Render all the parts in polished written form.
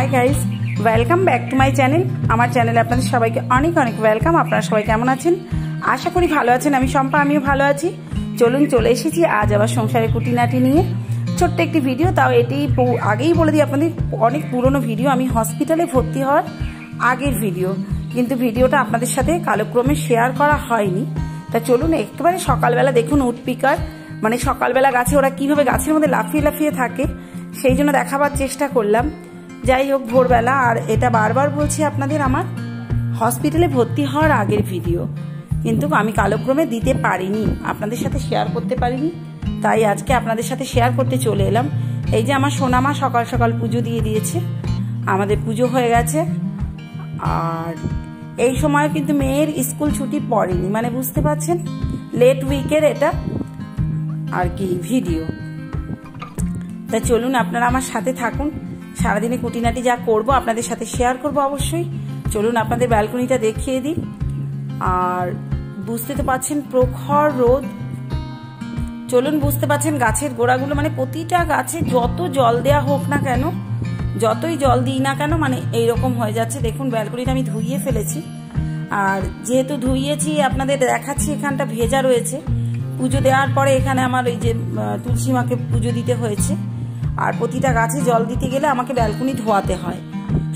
High guys welcome back to my channel আমার চ্যানেলে আপনাদের সবাইকে অনেক অনেক ওয়েলকাম। আপনারা সবাই কেমন আছেন? আশা করি ভালো আছেন। আমি শম্পা, আমিও ভালো আছি। চলুন চলে এসেছি আজ আবার সংসারের কুটিনাটি নিয়ে ছোট্ট একটি ভিডিও। তাও এটি আগেই বলে দিই আপনাদের, অনেক পুরনো ভিডিও, আমি হসপিটালে ভর্তি হওয়ার আগের ভিডিও, কিন্তু ভিডিওটা আপনাদের সাথে কালক্রমে শেয়ার করা হয়নি। তা চলুন একেবারে সকালবেলা দেখুন উডপিকার, মানে সকালবেলা গাছে ওরা কিভাবে গাছের মধ্যে লাফিয়ে লাফিয়ে থাকে সেই জন্য দেখাবার চেষ্টা করলাম। যাই হোক, ভোরবেলা, আর এটা বারবার বলছি আপনাদের, আমার হসপিটালে ভর্তি হওয়ার আগের ভিডিও, কিন্তু আমি কালক্রমে দিতে পারিনি, আপনাদের সাথে শেয়ার করতে পারিনি, তাই আজকে আপনাদের সাথে শেয়ার করতে চলে এলাম। এই যে আমার সোনামা সকাল সকাল পুজো দিয়ে দিয়েছে, আমাদের পুজো হয়ে গেছে। আর এই সময় কিন্তু মেয়ের স্কুল ছুটি পড়েনি, মানে বুঝতে পারছেন লেট উইকের এটা আর কি ভিডিও। তা চলুন আপনারা আমার সাথে থাকুন, সারাদিনে কুটিনাটি যা করব আপনাদের সাথে শেয়ার করব অবশ্যই। চলুন আপনাদের ব্যালকনিটা দেখিয়ে দিই। আর বুঝতে তো পারছেন প্রখর রোদ, চলুন বুঝতে পারছেন গাছের গোড়াগুলো, মানে প্রতিটা গাছে যত জল দেয়া হোক না কেন, যতই জল দিই না কেন, মানে এইরকম হয়ে যাচ্ছে। দেখুন ব্যালকনিটা আমি ধুইয়ে ফেলেছি, আর যেহেতু ধুইয়েছি আপনাদের দেখাচ্ছি, এখানটা ভেজা রয়েছে। পুজো দেওয়ার পরে এখানে আমার এই যে তুলসী মাকে পুজো দিতে হয়েছে, আর প্রতিটা গাছে জল দিতে গেলে আমাকে ব্যালকনি ধোয়াতে হয়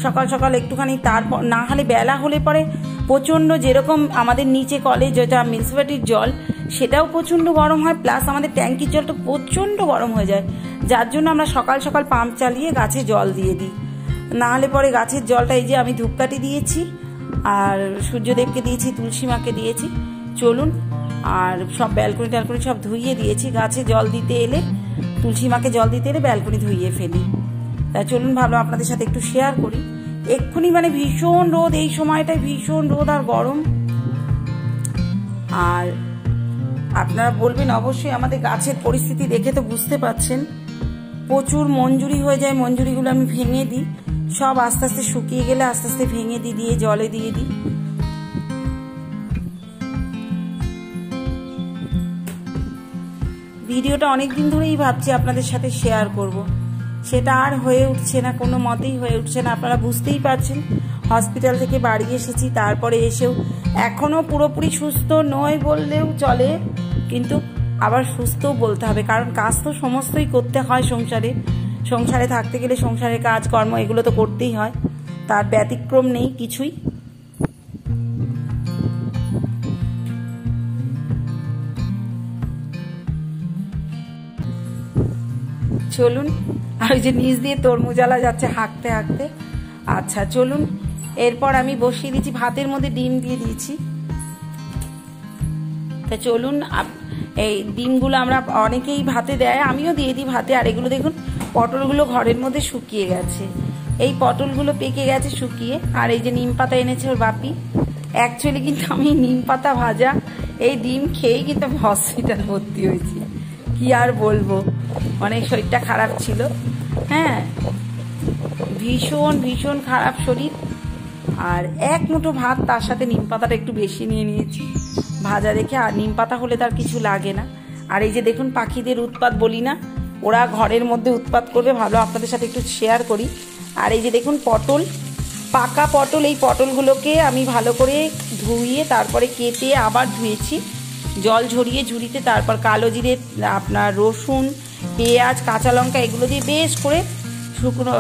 সকাল সকাল একটুখানি। তারপর না হলে বেলা হলে পরে প্রচণ্ড, যেরকম আমাদের নিচে কলে যেটা মিউনিসিপ্যালিটির জল সেটাও প্রচণ্ড গরম হয়, প্লাস আমাদের ট্যাঙ্কির জলটা প্রচণ্ড গরম হয়ে যায়, যার জন্য আমরা সকাল সকাল পাম্প চালিয়ে গাছে জল দিয়ে দিই। না হলে পরে গাছের জলটা, এই যে আমি ধূপকাঠি দিয়েছি, আর সূর্যদেবকে দিয়েছি, তুলসী মাকে দিয়েছি। চলুন, আর সব ব্যালকনি ট্যালকনি সব ধুইয়ে দিয়েছি। গাছে জল দিতে এলে, তুলসী মাকে জল দিতে এলে ব্যালকনি ধুইয়ে ফেলি। তা চলুন ভাবলাম আপনাদের সাথে একটু শেয়ার করি। এক্ষুনি মানে ভীষণ রোদ, এই সময়টায় ভীষণ রোদ আর গরম। আর আপনারা বলবেন অবশ্যই, আমাদের গাছের পরিস্থিতি দেখে তো বুঝতে পারছেন প্রচুর মঞ্জুরি হয়ে যায়। মঞ্জুরিগুলো আমি ভেঙে দিই, সব আস্তে আস্তে শুকিয়ে গেলে আস্তে আস্তে ভেঙে দিই, দিয়ে জলে দিয়ে দিই। ভিডিওটা অনেকদিন ধরেই ভাবছি আপনাদের সাথে শেয়ার করব, সেটা আর হয়ে উঠছে না, কোনো মতেই হয়ে উঠছে না। আপনারা বুঝতেই পারছেন হসপিটাল থেকে বাড়ি এসেছি, তারপরে এসেও এখনো পুরোপুরি সুস্থ নয় বললেও চলে, কিন্তু আবার সুস্থও বলতে হবে, কারণ কাজ তো সমস্তই করতে হয় সংসারে থাকতে গেলে সংসারের কাজকর্ম এগুলো তো করতেই হয়, তার ব্যতিক্রম নেই কিছুই। চলুন, আর ওই যে নিচ দিয়ে তরমুজালা যাচ্ছে হাঁকতে হাঁকতে। আচ্ছা চলুন, এরপর আমি বসিয়ে দিয়েছি, ভাতের মধ্যে ডিম দিয়ে দিয়েছি। তা চলুন, এই ডিমগুলো আমরা অনেকেই ভাতে দেয়, আমিও দিয়ে দিই ভাতে। আর এগুলো দেখুন পটলগুলো ঘরের মধ্যে শুকিয়ে গেছে, এই পটলগুলো পেকে গেছে শুকিয়ে। আর এই যে নিম পাতা এনেছে ওর বাপি। অ্যাকচুয়ালি কিন্তু আমি নিম পাতা ভাজা এই ডিম খেয়েই কিন্তু হসপিটাল ভর্তি হয়েছি, কি আর বলবো, অনেক শরীরটা খারাপ ছিল। হ্যাঁ, ভীষণ ভীষণ খারাপ শরীর। আর এক মুঠো ভাত, তার সাথে নিম পাতাটা একটু বেশি নিয়ে নিয়েছি ভাজা দেখে, আর নিম পাতা হলে তার কিছু লাগে না। আর এই যে দেখুন পাখিদের উৎপাত বলি না, ওরা ঘরের মধ্যে উৎপাত করবে, ভালো আপনাদের সাথে একটু শেয়ার করি। আর এই যে দেখুন পটল, পাকা পটল, এই পটলগুলোকে আমি ভালো করে ধুইয়ে তারপরে কেটে আবার ধুয়েছি, জল ঝরিয়ে ঝুড়িতে, তারপর কালো জিরে, আপনার রসুন, পেঁয়াজ, কাঁচা লঙ্কা এগুলো দিয়ে বেশ করে শুকনো,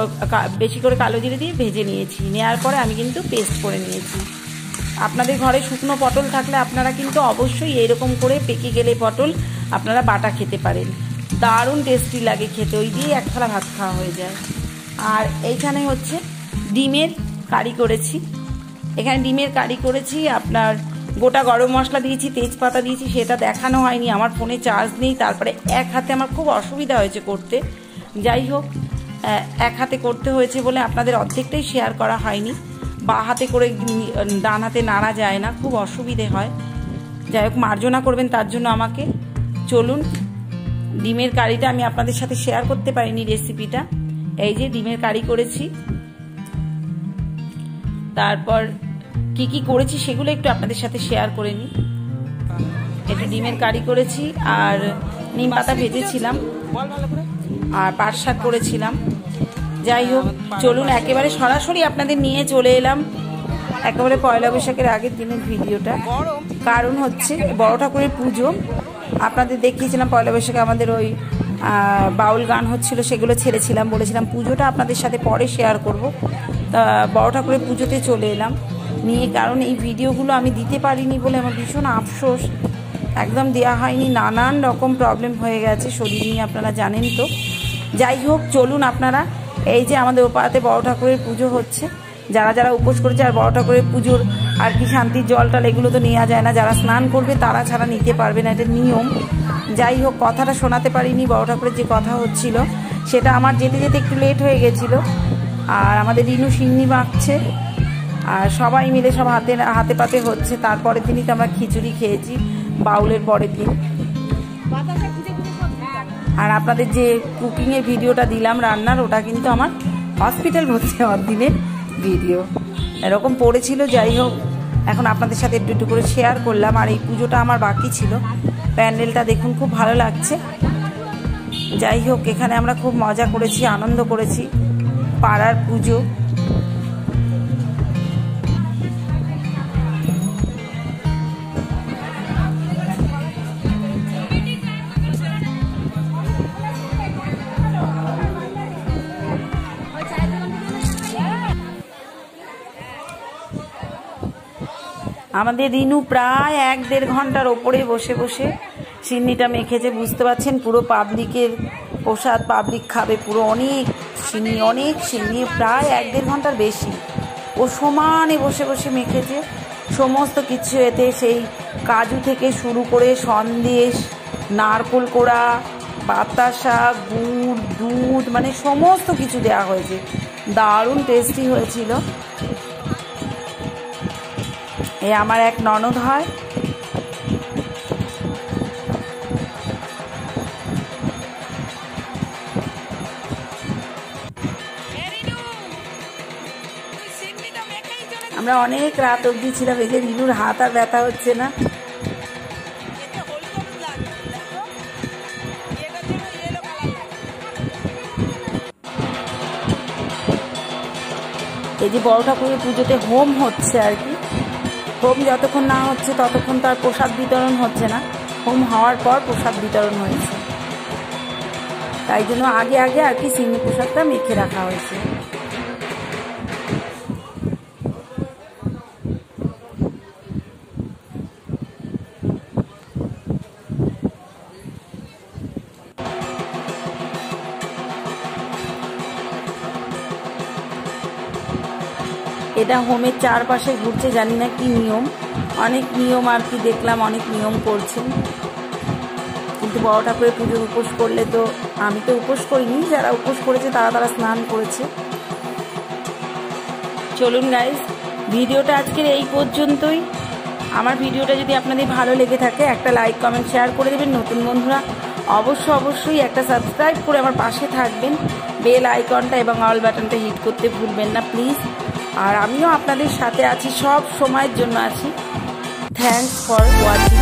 বেশি করে কালো জিরে দিয়ে ভেজে নিয়েছি। নেওয়ার পরে আমি কিন্তু পেস্ট করে নিয়েছি। আপনাদের ঘরে শুকনো পটল থাকলে আপনারা কিন্তু অবশ্যই এইরকম করে পেকে গেলে পটল আপনারা বাটা খেতে পারেন, দারুণ টেস্টি লাগে খেতে, ওই দিয়ে এক থালা ভাত খাওয়া হয়ে যায়। আর এইখানে হচ্ছে ডিমের কারি করেছি, এখানে ডিমের কারি করেছি, আপনার গোটা গরম মশলা দিয়েছি, তেজপাতা দিয়েছি, সেটা দেখানো হয়নি, আমার ফোনে চার্জ নেই, তারপরে এক হাতে আমার খুব অসুবিধা হয়েছে করতে। যাই হোক, এক হাতে করতে হয়েছে বলে আপনাদের অর্ধেকটাই শেয়ার করা হয়নি, বা হাতে করে ডান হাতে নাড়া যায় না, খুব অসুবিধে হয়। যাই হোক, মার্জনা করবেন তার জন্য আমাকে। চলুন, ডিমের কারিটা আমি আপনাদের সাথে শেয়ার করতে পারিনি রেসিপিটা। এই যে ডিমের কারি করেছি, তারপর কি কি করেছি সেগুলো একটু আপনাদের সাথে শেয়ার করে নিই। একটু ডিমের কারি করেছি, আর নিম পাতা ভেজেছিলাম, আর পাট শাক করেছিলাম। যাই হোক, চলুন একেবারে সরাসরি আপনাদের নিয়ে চলে এলাম একেবারে পয়লা বৈশাখের আগের দিনের ভিডিওটা। কারণ হচ্ছে বড় ঠাকুরের পুজো। আপনাদের দেখিয়েছিলাম পয়লা বৈশাখে আমাদের ওই বাউল গান হচ্ছিল, সেগুলো ছেড়েছিলাম, বলেছিলাম পুজোটা আপনাদের সাথে পরে শেয়ার করব। তা বড় ঠাকুরের পুজোতে চলে এলাম নিয়ে, কারণ এই ভিডিওগুলো আমি দিতে পারিনি বলে আমার ভীষণ আফসোস, একদম দেওয়া হয়নি, নানান রকম প্রবলেম হয়ে গেছে শরীর নিয়ে, আপনারা জানেন তো। যাই হোক, চলুন আপনারা, এই যে আমাদের ওপাড়াতে বড় ঠাকুরের পুজো হচ্ছে, যারা যারা উপোস করেছে, আর বড় ঠাকুরের পুজোর আর কি শান্তির জলটাল এগুলো তো নেওয়া যায় না, যারা স্নান করবে তারা ছাড়া নিতে পারবে না, এটা নিয়ম। যাই হোক, কথাটা শোনাতে পারিনি, বড় ঠাকুরের যে কথা হচ্ছিল সেটা আমার যেতে যেতে একটু লেট হয়ে গেছিলো। আর আমাদের রিনু সিন্নি মাখছে, আর সবাই মিলে সব হাতে পাতে হচ্ছে। তারপরের দিনই তো আমরা খিচুড়ি খেয়েছি, বাউলের পরের দিন। আর আপনাদের যে কুকিংয়ের ভিডিওটা দিলাম রান্নার, ওটা কিন্তু আমার হসপিটাল ভর্তি হওয়ার দিনের ভিডিও এরকম পড়েছিল। যাই হোক, এখন আপনাদের সাথে একটু একটু করে শেয়ার করলাম। আর এই পুজোটা আমার বাকি ছিল, প্যান্ডেলটা দেখুন খুব ভালো লাগছে। যাই হোক, এখানে আমরা খুব মজা করেছি, আনন্দ করেছি, পাড়ার পুজো। আমাদের রিনু প্রায় 1-1.5 ঘন্টার ওপরে বসে বসে সিন্নিটা মেখেছে, বুঝতে পারছেন, পুরো পাবলিকের প্রসাদ, পাবলিক খাবে পুরো, অনেক সিন্নি, প্রায় 1-1.5 ঘন্টার বেশি ও সমানে বসে বসে মেখেছে সমস্ত কিছু। এতে সেই কাজু থেকে শুরু করে সন্দেশ, নারকোল কোড়া, বাতাসা, গুড়, দুধ, মানে সমস্ত কিছু দেওয়া হয়েছে, দারুণ টেস্টি হয়েছিল। এ আমার এক ননদ হয়, আমরা অনেক রাত অবধি ছিলাম। এই যে রিনুর হাত আর ব্যথা হচ্ছে না। এই যে বড় ঠাকুরের পুজোতে হোম হচ্ছে আর কি, হোম যতক্ষণ না হচ্ছে ততক্ষণ তার প্রসাদ বিতরণ হচ্ছে না, হোম হওয়ার পর প্রসাদ বিতরণ হয়েছে, তাই জন্য আগে আগে আর কি সিন্নি প্রসাদটা মেখে রাখা হয়েছে। এটা হোমের চারপাশে ঘুরছে, জানি না কি নিয়ম, অনেক নিয়ম আর কি দেখলাম, অনেক নিয়ম করছেন। কিন্তু বড় ঠাকুরের পুজোর উপোস করলে তো, আমি তো উপোস করিনি, যারা উপোস করেছে তারা স্নান করেছে। চলুন গাইস, ভিডিওটা আজকের এই পর্যন্তই। আমার ভিডিওটা যদি আপনাদের ভালো লেগে থাকে একটা লাইক, কমেন্ট, শেয়ার করে দেবেন। নতুন বন্ধুরা অবশ্যই একটা সাবস্ক্রাইব করে আমার পাশে থাকবেন, বেল আইকনটা এবং অল বাটনটা হিট করতে ভুলবেন না প্লিজ। আর আমিও আপনাদের সাথে আছি, সব সময়ের জন্য আছি। Thanks for watching.